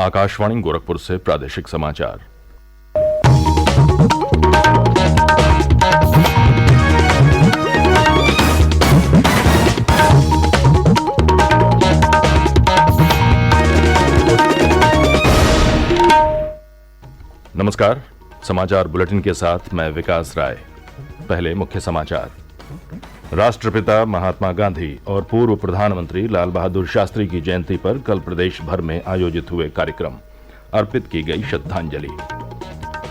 आकाशवाणी गोरखपुर से प्रादेशिक समाचार। नमस्कार, समाचार बुलेटिन के साथ मैं विकास राय। पहले मुख्य समाचार। राष्ट्रपिता महात्मा गांधी और पूर्व प्रधानमंत्री लाल बहादुर शास्त्री की जयंती पर कल प्रदेश भर में आयोजित हुए कार्यक्रम, अर्पित की गई श्रद्धांजलि।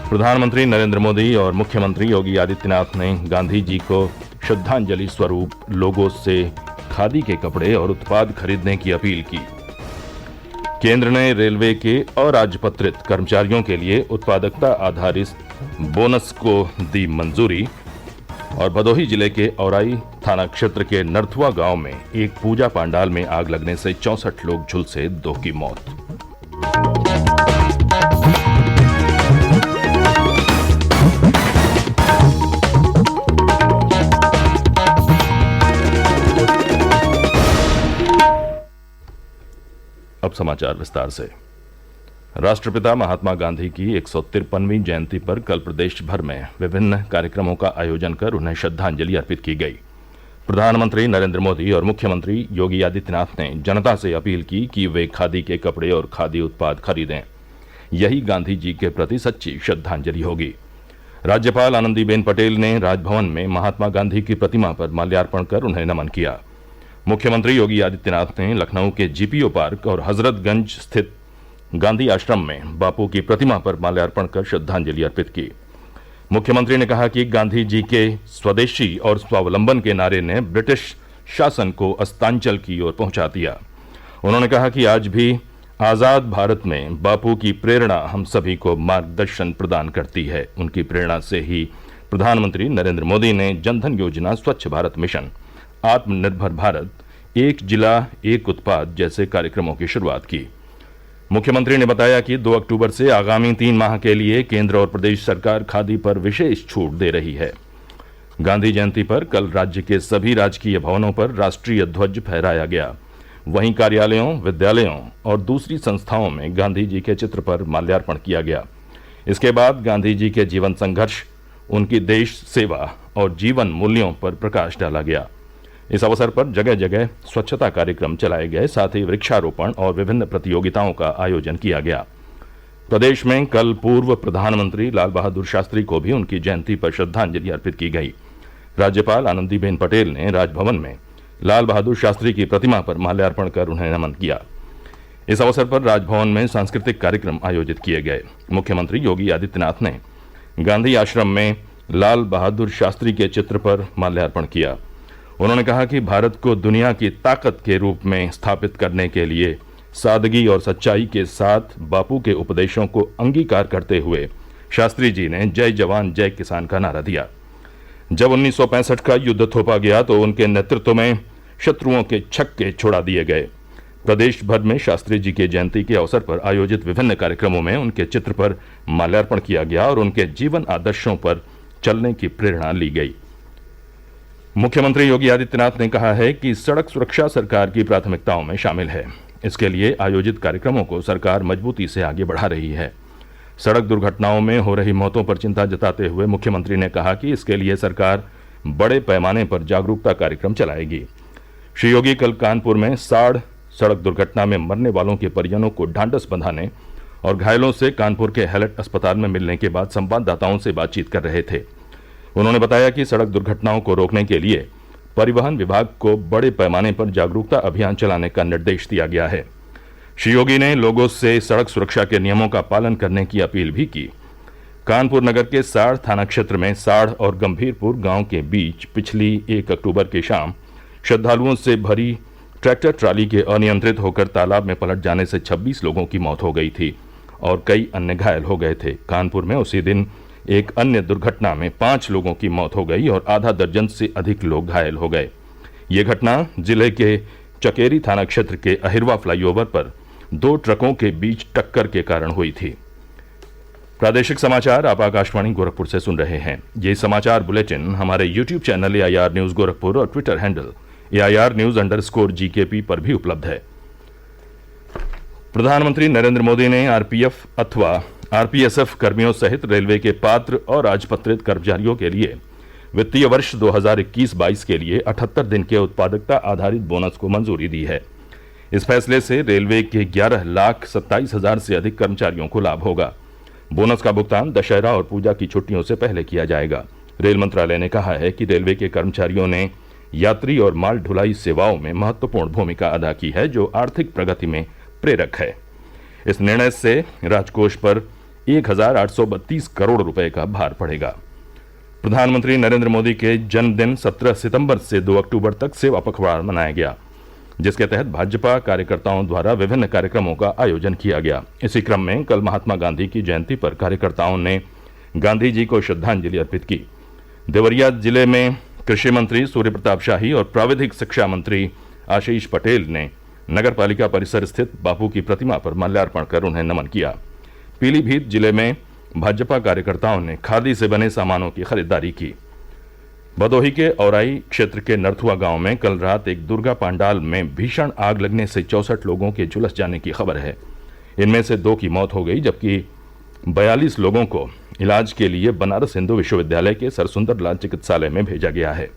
प्रधानमंत्री नरेंद्र मोदी और मुख्यमंत्री योगी आदित्यनाथ ने गांधी जी को श्रद्धांजलि स्वरूप लोगों से खादी के कपड़े और उत्पाद खरीदने की अपील की। केंद्र ने रेलवे के अराजपत्रित कर्मचारियों के लिए उत्पादकता आधारित बोनस को दी मंजूरी। और भदोही जिले के औराई थाना क्षेत्र के नरथुआ गांव में एक पूजा पंडाल में आग लगने से 64 लोग झुलसे, 2 की मौत। अब समाचार विस्तार से। राष्ट्रपिता महात्मा गांधी की 153वीं जयंती पर कल प्रदेश भर में विभिन्न कार्यक्रमों का आयोजन कर उन्हें श्रद्धांजलि अर्पित की गई। प्रधानमंत्री नरेंद्र मोदी और मुख्यमंत्री योगी आदित्यनाथ ने जनता से अपील की कि वे खादी के कपड़े और खादी उत्पाद खरीदें। यही गांधी जी के प्रति सच्ची श्रद्धांजलि होगी। राज्यपाल आनंदीबेन पटेल ने राजभवन में महात्मा गांधी की प्रतिमा पर माल्यार्पण कर उन्हें नमन किया। मुख्यमंत्री योगी आदित्यनाथ ने लखनऊ के जीपीओ पार्क और हजरतगंज स्थित गांधी आश्रम में बापू की प्रतिमा पर माल्यार्पण कर श्रद्धांजलि अर्पित की। मुख्यमंत्री ने कहा कि गांधी जी के स्वदेशी और स्वावलंबन के नारे ने ब्रिटिश शासन को अस्तांचल की ओर पहुंचा दिया। उन्होंने कहा कि आज भी आजाद भारत में बापू की प्रेरणा हम सभी को मार्गदर्शन प्रदान करती है। उनकी प्रेरणा से ही प्रधानमंत्री नरेंद्र मोदी ने जनधन योजना, स्वच्छ भारत मिशन, आत्मनिर्भर भारत, एक जिला एक उत्पाद जैसे कार्यक्रमों की शुरुआत की। मुख्यमंत्री ने बताया कि 2 अक्टूबर से आगामी 3 माह के लिए केंद्र और प्रदेश सरकार खादी पर विशेष छूट दे रही है। गांधी जयंती पर कल राज्य के सभी राजकीय भवनों पर राष्ट्रीय ध्वज फहराया गया। वहीं कार्यालयों, विद्यालयों और दूसरी संस्थाओं में गांधी जी के चित्र पर माल्यार्पण किया गया। इसके बाद गांधी जी के जीवन संघर्ष, उनकी देश सेवा और जीवन मूल्यों पर प्रकाश डाला गया। इस अवसर पर जगह जगह स्वच्छता कार्यक्रम चलाए गए, साथ ही वृक्षारोपण और विभिन्न प्रतियोगिताओं का आयोजन किया गया। प्रदेश में कल पूर्व प्रधानमंत्री लाल बहादुर शास्त्री को भी उनकी जयंती पर श्रद्धांजलि अर्पित की गई। राज्यपाल आनंदीबेन पटेल ने राजभवन में लाल बहादुर शास्त्री की प्रतिमा पर माल्यार्पण कर उन्हें नमन किया। इस अवसर पर राजभवन में सांस्कृतिक कार्यक्रम आयोजित किए गए। मुख्यमंत्री योगी आदित्यनाथ ने गांधी आश्रम में लाल बहादुर शास्त्री के चित्र पर माल्यार्पण किया। उन्होंने कहा कि भारत को दुनिया की ताकत के रूप में स्थापित करने के लिए सादगी और सच्चाई के साथ बापू के उपदेशों को अंगीकार करते हुए शास्त्री जी ने जय जवान जय किसान का नारा दिया। जब 1965 का युद्ध थोपा गया तो उनके नेतृत्व में शत्रुओं के छक्के छोड़ा दिए गए। प्रदेश भर में शास्त्री जी के जयंती के अवसर पर आयोजित विभिन्न कार्यक्रमों में उनके चित्र पर माल्यार्पण किया गया और उनके जीवन आदर्शों पर चलने की प्रेरणा ली गई। मुख्यमंत्री योगी आदित्यनाथ ने कहा है कि सड़क सुरक्षा सरकार की प्राथमिकताओं में शामिल है। इसके लिए आयोजित कार्यक्रमों को सरकार मजबूती से आगे बढ़ा रही है। सड़क दुर्घटनाओं में हो रही मौतों पर चिंता जताते हुए मुख्यमंत्री ने कहा कि इसके लिए सरकार बड़े पैमाने पर जागरूकता कार्यक्रम चलाएगी। श्री योगी कल कानपुर में साड़ सड़क दुर्घटना में मरने वालों के परिजनों को ढांढस बंधाने और घायलों से कानपुर के हैलट अस्पताल में मिलने के बाद संवाददाताओं से बातचीत कर रहे थे। उन्होंने बताया कि सड़क दुर्घटनाओं को रोकने के लिए परिवहन विभाग को बड़े पैमाने पर जागरूकता अभियान चलाने का निर्देश दिया गया है। श्री योगी ने लोगों से सड़क सुरक्षा के नियमों का पालन करने की अपील भी की। कानपुर नगर के साड़ थाना क्षेत्र में साड़ और गंभीरपुर गांव के बीच पिछली 1 अक्टूबर की शाम श्रद्धालुओं से भरी ट्रैक्टर ट्राली के अनियंत्रित होकर तालाब में पलट जाने से 26 लोगों की मौत हो गई थी और कई अन्य घायल हो गए थे। कानपुर में उसी दिन एक अन्य दुर्घटना में 5 लोगों की मौत हो गई और आधा दर्जन से अधिक लोग घायल हो गए। ये घटना जिले के चकेरी थाना क्षेत्र के अहिरवा फ्लाईओवर पर 2 ट्रकों के बीच टक्कर के कारण हुई थी। प्रादेशिक समाचार आप आकाशवाणी गोरखपुर से सुन रहे हैं। ये समाचार बुलेटिन हमारे YouTube channel AIR news Gorakhpur और ट्विटर हैंडल AIR News_GKP पर भी उपलब्ध है। प्रधानमंत्री नरेंद्र मोदी ने आरपीएफ अथवा आरपीएसएफ कर्मियों सहित रेलवे के पात्र और राजपत्रित कर्मचारियों के लिए वित्तीय वर्ष 2021-22 के लिए 78 दिन के उत्पादकता आधारित बोनस को मंजूरी दी है। इस फैसले से रेलवे के 11,27,000 से अधिक कर्मचारियों को लाभ होगा। बोनस का भुगतान दशहरा और पूजा की छुट्टियों से पहले किया जाएगा। रेल मंत्रालय ने कहा है कि रेलवे के कर्मचारियों ने यात्री और माल ढुलाई सेवाओं में महत्वपूर्ण भूमिका अदा की है, जो आर्थिक प्रगति में प्रेरक है। इस निर्णय से राजकोष पर 1,832 करोड़ रुपए का भार पड़ेगा। प्रधानमंत्री नरेंद्र मोदी के जन्मदिन 17 सितंबर से 2 अक्टूबर तक सेवा पखवाड़ा मनाया गया, जिसके तहत भाजपा कार्यकर्ताओं द्वारा विभिन्न कार्यक्रमों का आयोजन किया गया। इसी क्रम में कल महात्मा गांधी की जयंती पर कार्यकर्ताओं ने गांधी जी को श्रद्धांजलि अर्पित की। देवरिया जिले में कृषि मंत्री सूर्य प्रताप शाही और प्राविधिक शिक्षा मंत्री आशीष पटेल ने नगर पालिका परिसर स्थित बापू की प्रतिमा पर माल्यार्पण कर उन्हें नमन किया। पीलीभीत जिले में भाजपा कार्यकर्ताओं ने खादी से बने सामानों की खरीदारी की। भदोही के औराई क्षेत्र के नरथुआ गांव में कल रात एक दुर्गा पांडाल में भीषण आग लगने से 64 लोगों के झुलस जाने की खबर है। इनमें से 2 की मौत हो गई, जबकि 42 लोगों को इलाज के लिए बनारस हिंदू विश्वविद्यालय के सरसुंदर लाल चिकित्सालय में भेजा गया है।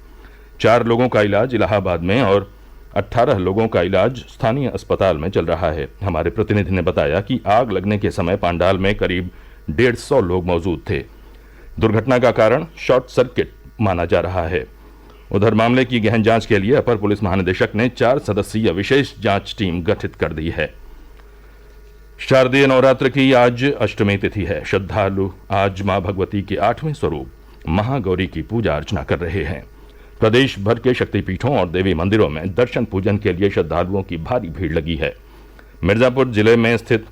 4 लोगों का इलाज इलाहाबाद में और 18 लोगों का इलाज स्थानीय अस्पताल में चल रहा है। हमारे प्रतिनिधि ने बताया कि आग लगने के समय पांडाल में करीब 150 लोग मौजूद थे। दुर्घटना का कारण शॉर्ट सर्किट माना जा रहा है। उधर मामले की गहन जांच के लिए अपर पुलिस महानिदेशक ने 4 सदस्यीय विशेष जांच टीम गठित कर दी है। शारदीय नवरात्र की आज अष्टमी तिथि है। श्रद्धालु आज मां भगवती के 8वें स्वरूप महागौरी की पूजा अर्चना कर रहे हैं। प्रदेश भर के शक्तिपीठों और देवी मंदिरों में दर्शन पूजन के लिए श्रद्धालुओं की भारी भीड़ लगी है। मिर्जापुर जिले में स्थित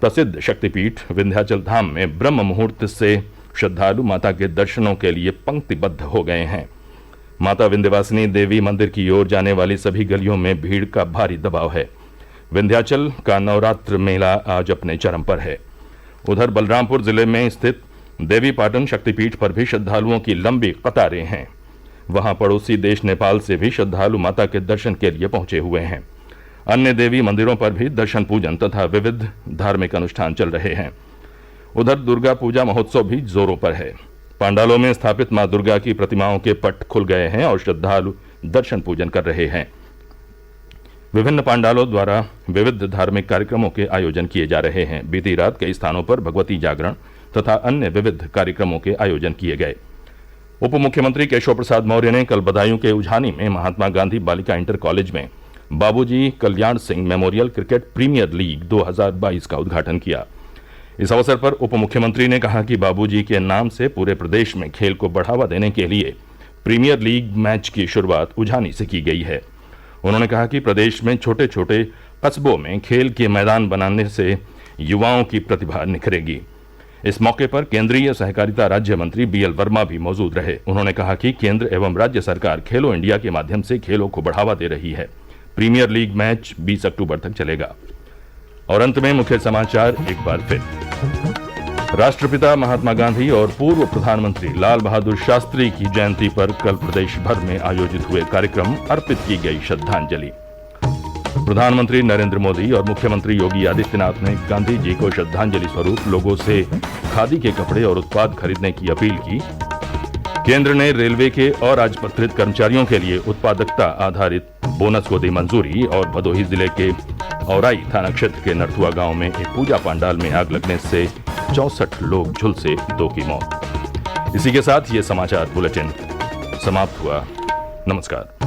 प्रसिद्ध शक्तिपीठ विंध्याचल धाम में ब्रह्म मुहूर्त से श्रद्धालु माता के दर्शनों के लिए पंक्तिबद्ध हो गए हैं। माता विंध्यवासिनी देवी मंदिर की ओर जाने वाली सभी गलियों में भीड़ का भारी दबाव है। विंध्याचल का नवरात्र मेला आज अपने चरम पर है। उधर बलरामपुर जिले में स्थित देवी पाटन शक्तिपीठ पर भी श्रद्धालुओं की लंबी कतारें हैं। वहां पड़ोसी देश नेपाल से भी श्रद्धालु माता के दर्शन के लिए पहुंचे हुए हैं। अन्य देवी मंदिरों पर भी दर्शन पूजन तथा विविध धार्मिक अनुष्ठान चल रहे हैं। उधर दुर्गा पूजा महोत्सव भी जोरों पर है। पांडालों में स्थापित मां दुर्गा की प्रतिमाओं के पट खुल गए हैं और श्रद्धालु दर्शन पूजन कर रहे हैं। विभिन्न पांडालों द्वारा विविध धार्मिक कार्यक्रमों के आयोजन किए जा रहे हैं। बीती रात कई स्थानों पर भगवती जागरण तथा अन्य विविध कार्यक्रमों के आयोजन किए गए। उप मुख्यमंत्री केशव प्रसाद मौर्य ने कल बदायूं के उझानी में महात्मा गांधी बालिका इंटर कॉलेज में Babuji Kalyan Singh memorial cricket premier league 2022 का उद्घाटन किया। इस अवसर पर उप मुख्यमंत्री ने कहा कि बाबूजी के नाम से पूरे प्रदेश में खेल को बढ़ावा देने के लिए प्रीमियर लीग मैच की शुरुआत उझानी से की गई है। उन्होंने कहा कि प्रदेश में छोटे छोटे कस्बों में खेल के मैदान बनाने से युवाओं की प्रतिभा निखरेगी। इस मौके पर केंद्रीय सहकारिता राज्य मंत्री बीएल वर्मा भी मौजूद रहे। उन्होंने कहा कि केंद्र एवं राज्य सरकार खेलो इंडिया के माध्यम से खेलों को बढ़ावा दे रही है। प्रीमियर लीग मैच 20 अक्टूबर तक चलेगा। और अंत में मुख्य समाचार एक बार फिर। राष्ट्रपिता महात्मा गांधी और पूर्व प्रधानमंत्री लाल बहादुर शास्त्री की जयंती पर कल प्रदेश भर में आयोजित हुए कार्यक्रम अर्पित की गई श्रद्धांजलि। प्रधानमंत्री नरेंद्र मोदी और मुख्यमंत्री योगी आदित्यनाथ ने गांधी जी को श्रद्धांजलि स्वरूप लोगों से खादी के कपड़े और उत्पाद खरीदने की अपील की। केंद्र ने रेलवे के अराजपत्रित कर्मचारियों के लिए उत्पादकता आधारित बोनस को दी मंजूरी। और भदोही जिले के औराई थाना क्षेत्र के नरथुआ गांव में एक पूजा पंडाल में आग लगने से 64 लोग झुलसे, 2 की मौत। इसी के साथ ये समाचार बुलेटिन समाप्त हुआ। नमस्कार।